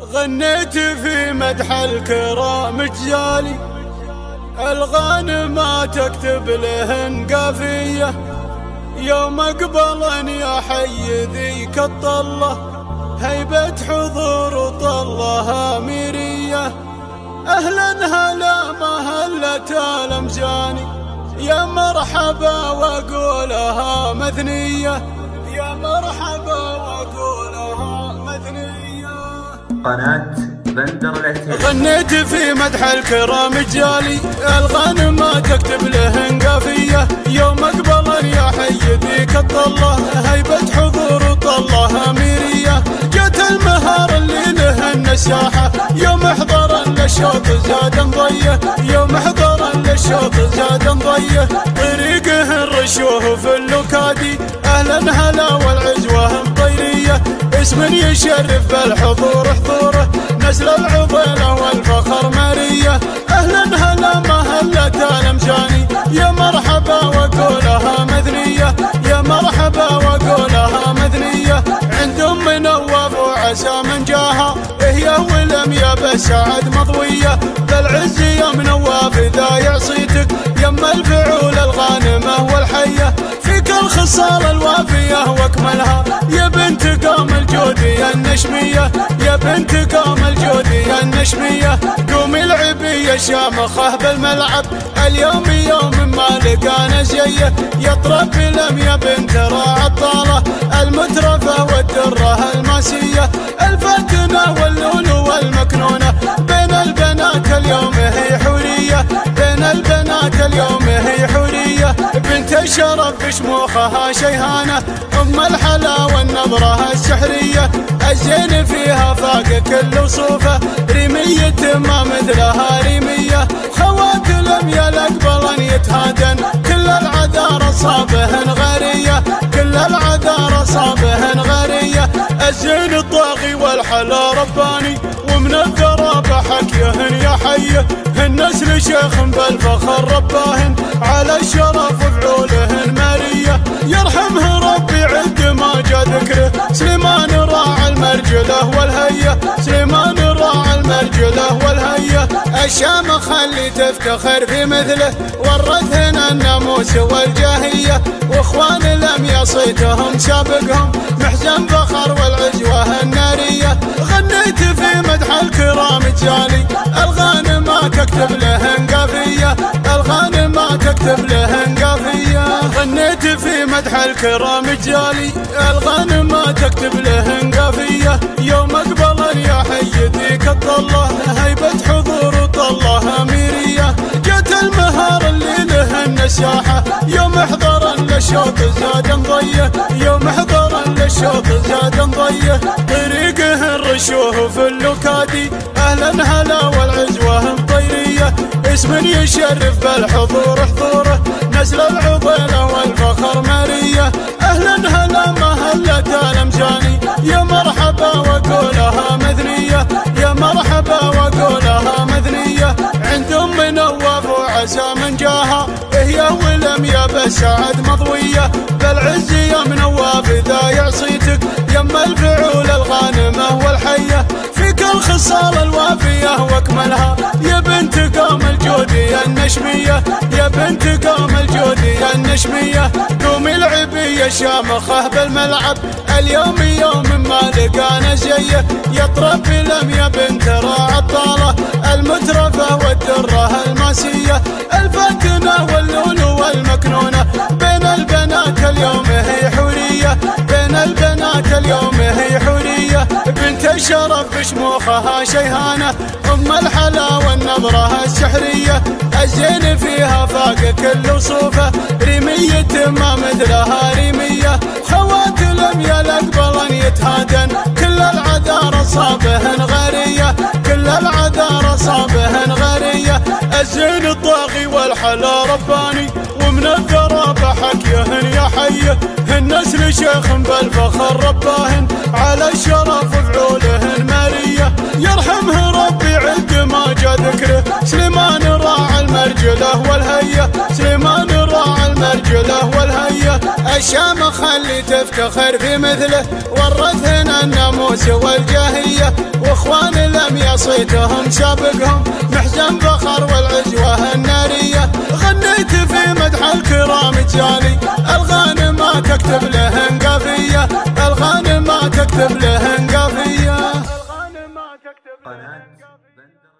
غنيت في مدح الكرام جالي، الغانم تكتب لهن قافية. يوم اقبلن يا حي ذيك الطلة، هيبة حضور وطلها ميرية. اهلا هلا مهلة الامجاني، يا مرحبا واقولها مثنية، يا مرحبا واقولها مثنية. قناة بندر العتيبي. غنيت في مدح الكرام جالي، الغانم تكتب لهن قافية. يوم اقبلن يا حي ذيك الطلة، هيبة حضور وطلها ميرية. جت المهار اللي لهن الساحة، يوم حضرن للشوط زاد ضيه، يوم حضرن للشوط زاد ضيه. طريقه الرشوه في اللوكادي، اهلا هلا والعزوه مطيريه. اسم يشرف بالحضور حضوره، نسل العضيله والفخر ماريه. اهلا هلا مهلة الامجاني، يا مرحبا واقولها مثنيه، يا مرحبا واقولها مثنيه. عند ام نواف وعسى من جاها، هي ولم يا بسعد مضويه. بالعز يا منواف اذا يعصيتك، يما الفعول الغانمه والحيه. فيك الخصال الوافيه واكملها، يا بنت قوم الجودي النشميه، يا بنت قوم الجودي النشميه. قومي العبي يا شامخه بالملعب، اليوم يوم ما لقانا زيه. يطرب لم يا بنت راعي الطاله، المترفه والدره الماسيه. الفتنه واللولو والمكنونه، بين البنات اليوم هي حوريه، بين البنات اليوم هي حوريه. بنت الشرف بشموخها شيهانه، ام الحلا والنظره السحريه. الزين فيها فاق كل وصوفه، ريميه ما مثلها ريميه. خوات لم يلقبلن يتهادن، كل العذار صابهن غاريه، كل العذار صابهن غاريه. الزين الطاغي والحلا رباني، ومن الذرابة حكيهن يا حيه. النسل شيخ بالفخر رباهن، على الشرف وفعولهن ماريه. يرحمه ربي عد ما جا ذكره، سليمان راعى المرجله والهيه، سليمان راعى المرجله والهيه. الشامخ اللي تفتخر في مثله، ورثهن الناموس والجاهيه. واخوان لم يصيتهم سابقهم، محزن فخر والعزوه الناريه. غنيت في مدح الكرام جالي، الغانم تكتب لهن قافيه، الغانم تكتب لهن قافيه. غنيت في مدح الكرام جالي، الغانم تكتب لهن قافيه. يوم اقبلن يا حي ذيك الطله، هيبة حضور وطلها ميريه. جت المهار اللي لهن الساحه، يوم حضرن للشوط زاد ضيه، يوم حضرن للشوط زاد ضيه. طريقه الرشوه في اللوكادي، اهلا هلا والعزوه مطيريه. اسم يشرف بالحضور حضوره، نسل العضيله والفخر ماريه. اهلا هلا مهلة الامجاني، يا مرحبا واقولها مثنيه، يا مرحبا واقولها مثنيه. عند ام نواف وعسى من جاها، هي ولم يا بسعد مضويه. بالعز يا منواف اذا يعصيتك، يما الفعول الغانمه والحيه. فيك الخصال الوافيه واكملها، يا بنت قوم الجودي النشميه، يا بنت قوم الجودي النشميه. قومي العبي يا شامخه بالملعب، اليوم يوم ما لقانا زيه. يطرب لم يا بنت راعي الطاله، المترفه والدره الماسيه. الفتنه واللولو والمكنونه، بين البنات اليوم هي حوريه، بين البنات اليوم هي حوريه. بنت الشرف بشموخها شيهانه، ام الحلا والنظره السحريه. الزين فيها فاق كل وصوفه، ريميه ما مثلها ريميه. خوات لم يلقبلن يتهادن، كل العذار صابهن غاريه، كل العذار صابهن غاريه. الزين الطاغي والحلا رباني، ومن الذرابة حكيهن يا حيه. النسل شيخ بالفخر رباهن، على الشرف وفعولهن ماريه. يرحمه ربي عد ما جا ذكره، سليمان راعى المرجله والهيه، سليمان راعى المرجله والهيه، الشامخ اللي تفتخر في مثله ورثنا الناموس والجاهيه، واخوان لم يصيتهم سابقهم محزن فخر والعزوه الناريه. غنيت في مدح الكرام جالي الغانم ما تكتب لهن قافيه، الغانم ما تكتب لهن قافيه. قناة بندر